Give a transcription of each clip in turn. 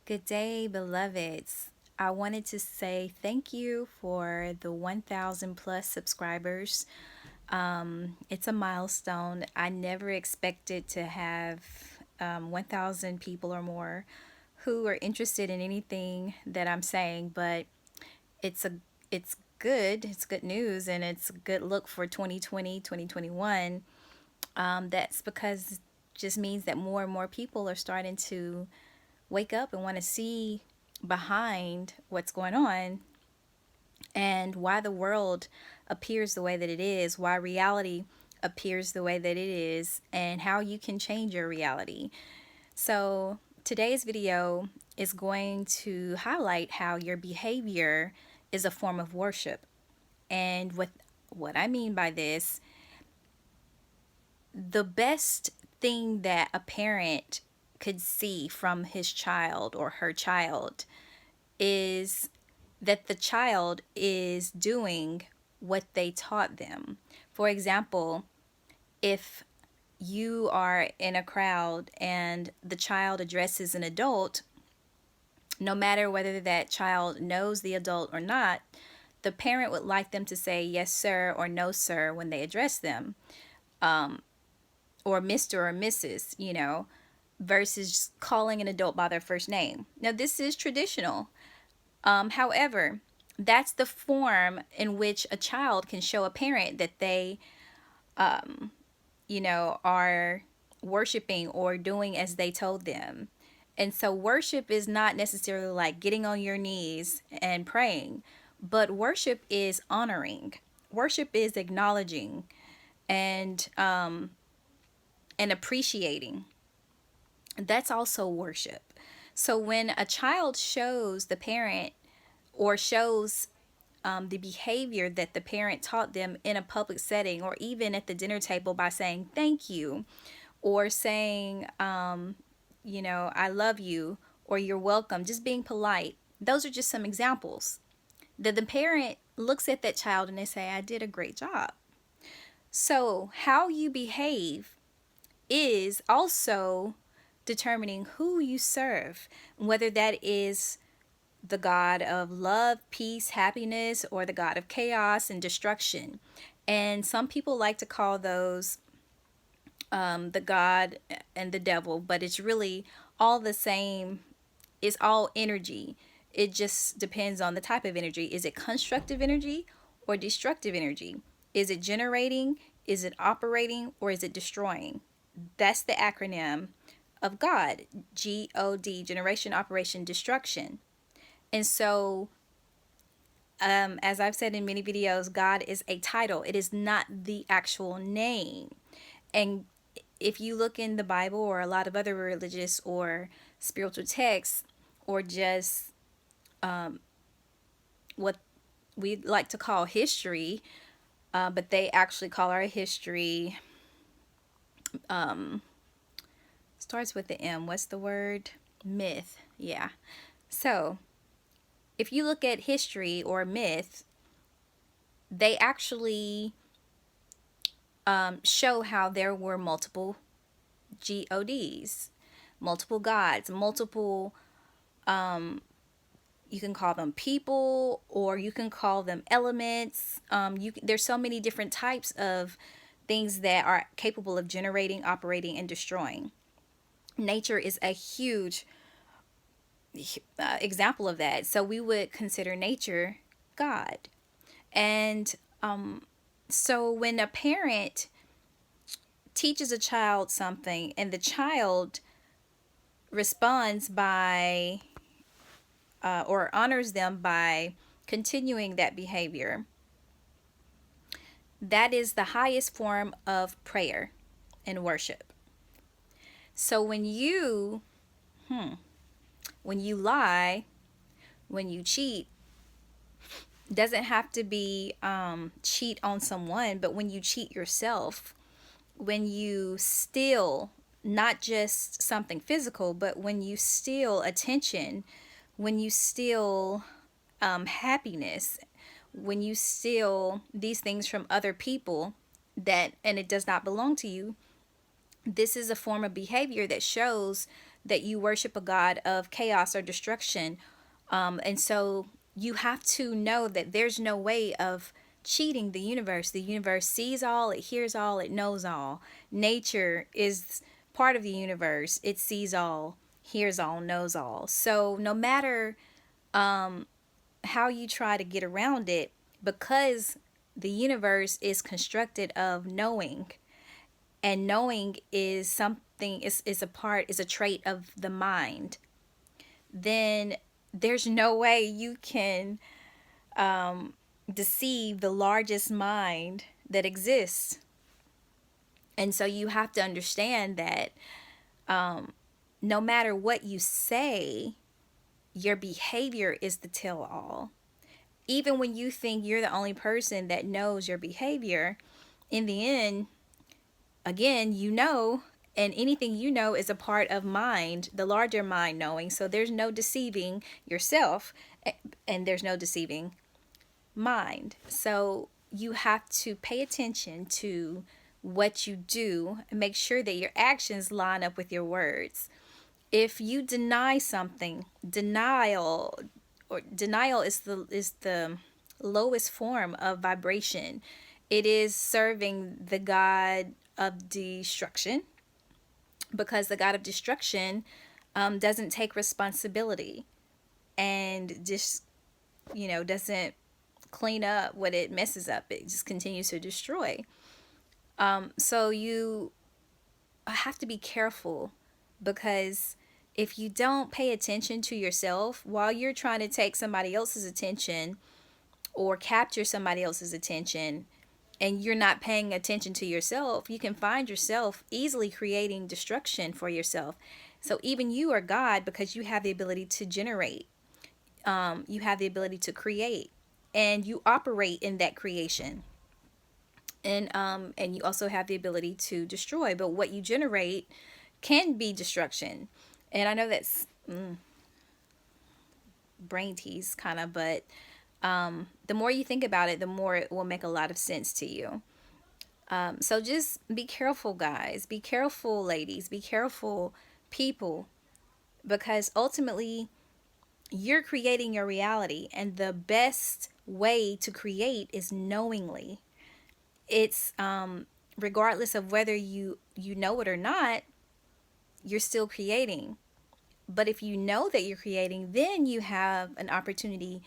Good day, beloveds. I wanted to say thank you for the 1,000 plus subscribers. It's a milestone. I never expected to have 1,000 people or more who are interested in anything that I'm saying, but it's a it's good. It's good news, and it's a good look for 2020, 2021. That's because just means that more and more people are starting to wake up and want to see behind what's going on and why the world appears the way that it is, why reality appears the way that it is, and how you can change your reality. So, today's video is going to highlight how your behavior is a form of worship. And what I mean by this, the best thing that a parent could see from his child or her child is that the child is doing what they taught them. For example, if you are in a crowd and the child addresses an adult, no matter whether that child knows the adult or not, the parent would like them to say yes, sir, or no, sir, when they address them, or Mr. or Mrs., versus calling an adult by their first name. Now, this is traditional. However, that's the form in which a child can show a parent that they, are worshiping or doing as they told them. And so, worship is not necessarily like getting on your knees and praying, but worship is honoring. Worship is acknowledging and appreciating. That's also worship. So when a child shows the parent or shows the behavior that the parent taught them in a public setting or even at the dinner table by saying thank you or saying, I love you or you're welcome, just being polite. Those are just some examples that the parent looks at that child and they say, I did a great job. So, how you behave is also determining who you serve, whether that is the God of love, peace, happiness, or the God of chaos and destruction. And some people like to call those the God and the devil, but it's really all the same. It's all energy. It just depends on the type of energy. Is it constructive energy or destructive energy? Is it generating? Is it operating? Or is it destroying? That's the acronym of God, God, generation, operation, destruction. And so, as I've said in many videos, God is a title, it is not the actual name. And if you look in the Bible or a lot of other religious or spiritual texts, or just what we like to call history, but they actually call our history, starts with the M. What's the word? Myth. Yeah. So, if you look at history or myth, they actually show how there were multiple gods, multiple gods, multiple, you can call them people or you can call them elements. There's so many different types of things that are capable of generating, operating, and destroying. Nature is a huge example of that. So we would consider nature God. And so when a parent teaches a child something and the child responds by or honors them by continuing that behavior, that is the highest form of prayer and worship. So when you lie, when you cheat, doesn't have to be cheat on someone, but when you cheat yourself, when you steal not just something physical, but when you steal attention, when you steal happiness, when you steal these things from other people and it does not belong to you, this is a form of behavior that shows that you worship a God of chaos or destruction. And so you have to know that there's no way of cheating the universe. The universe sees all, it hears all, it knows all. Nature is part of the universe. It sees all, hears all, knows all. So no matter how you try to get around it, because the universe is constructed of knowing, and knowing is something is a trait of the mind, then there's no way you can deceive the largest mind that exists. And so you have to understand that no matter what you say, your behavior is the tell all. Even when you think you're the only person that knows your behavior, in the end, again, you know, and anything you know is a part of mind, the larger mind knowing. So there's no deceiving yourself, and there's no deceiving mind. So you have to pay attention to what you do and make sure that your actions line up with your words. If you deny something, denial is the lowest form of vibration. It is serving the God of destruction, because the God of destruction doesn't take responsibility and just, doesn't clean up what it messes up. It just continues to destroy. So you have to be careful, because if you don't pay attention to yourself while you're trying to take somebody else's attention or capture somebody else's attention, and you're not paying attention to yourself, you can find yourself easily creating destruction for yourself. So even you are God, because you have the ability to generate, you have the ability to create, and you operate in that creation. And you also have the ability to destroy, but what you generate can be destruction. And I know that's brain tease kind of, but the more you think about it, the more it will make a lot of sense to you. So just be careful, guys. Be careful, ladies. Be careful, people, because ultimately you're creating your reality, and the best way to create is knowingly. It's regardless of whether you know it or not, you're still creating. But if you know that you're creating, then you have an opportunity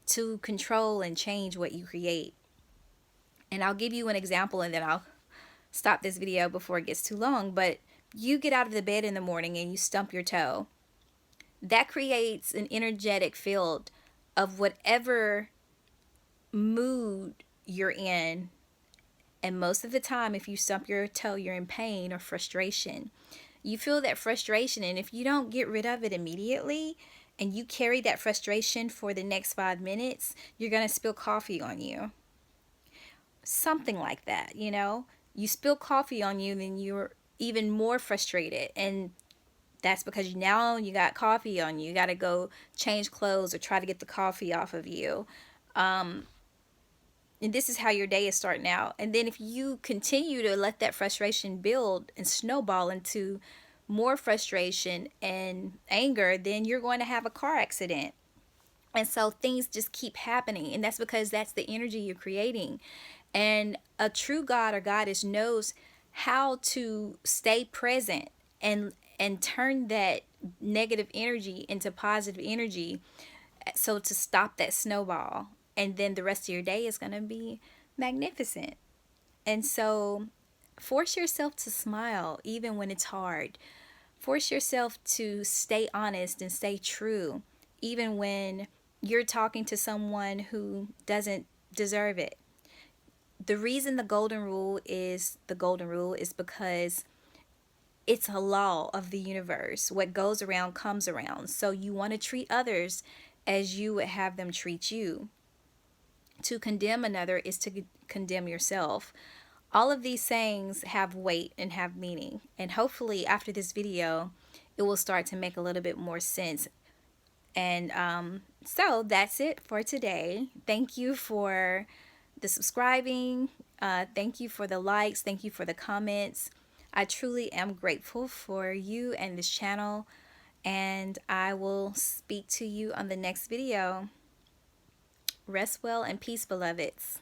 to control and change what you create. And I'll give you an example, and then I'll stop this video before it gets too long. But you get out of the bed in the morning and you stump your toe. That creates an energetic field of whatever mood you're in. And most of the time, if you stump your toe, you're in pain or frustration. You feel that frustration, and if you don't get rid of it immediately, and you carry that frustration for the next 5 minutes, you're going to spill coffee on you. Something like that, You spill coffee on you, then you're even more frustrated. And that's because now you got coffee on you. You got to go change clothes or try to get the coffee off of you. And this is how your day is starting out. And then if you continue to let that frustration build and snowball into more frustration and anger, then you're going to have a car accident. And so things just keep happening. And that's because that's the energy you're creating. And a true God or goddess knows how to stay present and turn that negative energy into positive energy, so to stop that snowball. And then the rest of your day is going to be magnificent. And so force yourself to smile even when it's hard. Force yourself to stay honest and stay true even when you're talking to someone who doesn't deserve it. The reason the golden rule is because it's a law of the universe. What goes around comes around. So you want to treat others as you would have them treat you. To condemn another is to condemn yourself. All of these sayings have weight and have meaning. And hopefully after this video, it will start to make a little bit more sense. And so that's it for today. Thank you for the subscribing. Thank you for the likes. Thank you for the comments. I truly am grateful for you and this channel. and I will speak to you on the next video. Rest well and peace, beloveds.